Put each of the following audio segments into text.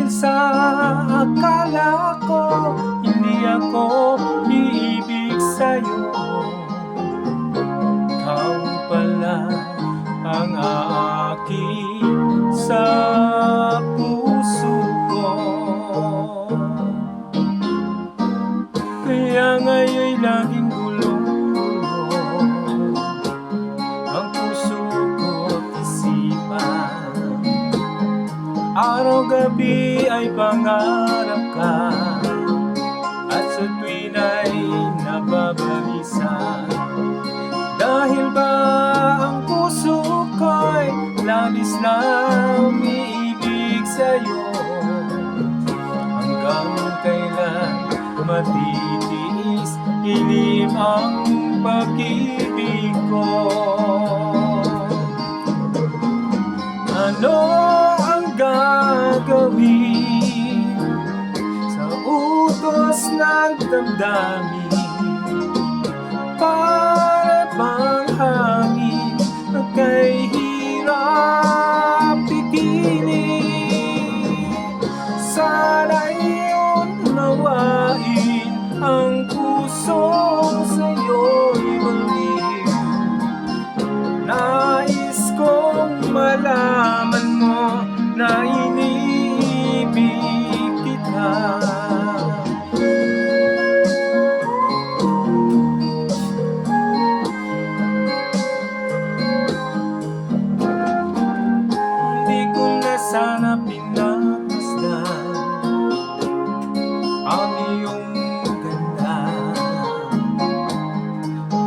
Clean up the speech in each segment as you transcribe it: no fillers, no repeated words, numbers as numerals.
sa akala ko hindi ako iibig sa'yo, ikaw pala ang aakit sa puso ko. Kaya ngayon'y laging gulo-gulo ang puso ko't isipan. Araw-gabi ay pangarap ka, at sa tuwin ay nababalisa. Dahil ba ang puso ko'y labis na umiibig sa'yo, hanggang kailan matitiis ilim ang pag-ibig ko? Ano ang gagawin sa utos ng damdamin? Para bang hangin na kay hirap pipili? Sana'y unawain ang pusong sa'yo'y baliw. Nais kong malaman mo na iniibig kita. Hindi ko na sana pinapasdan ang iyong ganda,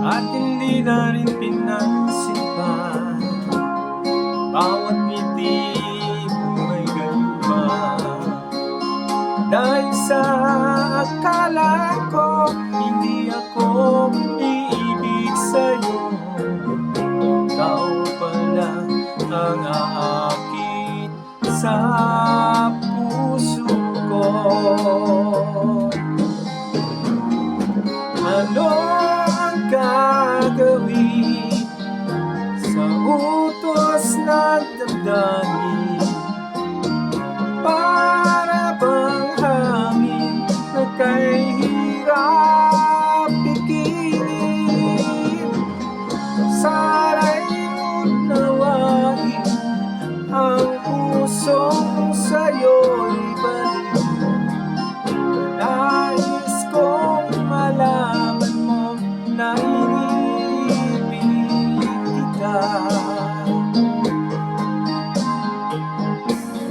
at hindi na rin pinansin pa bawat ngiti mo may ganda. Dahil sa akala ko hindi ako iibig sa'yo, ikaw pala ang aakit sa puso ko. Ano ang gagawin sa utos ng damdamin? Para bang hangin na kay hirap pipili? Sana'y unawain ang pusong sa'yo'y baliw. Nais kong malaman mo na iniibig kita.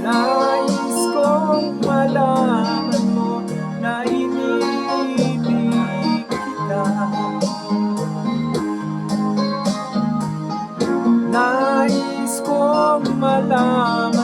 Nais kong malaman mo na iniibig kita. Nais kong malaman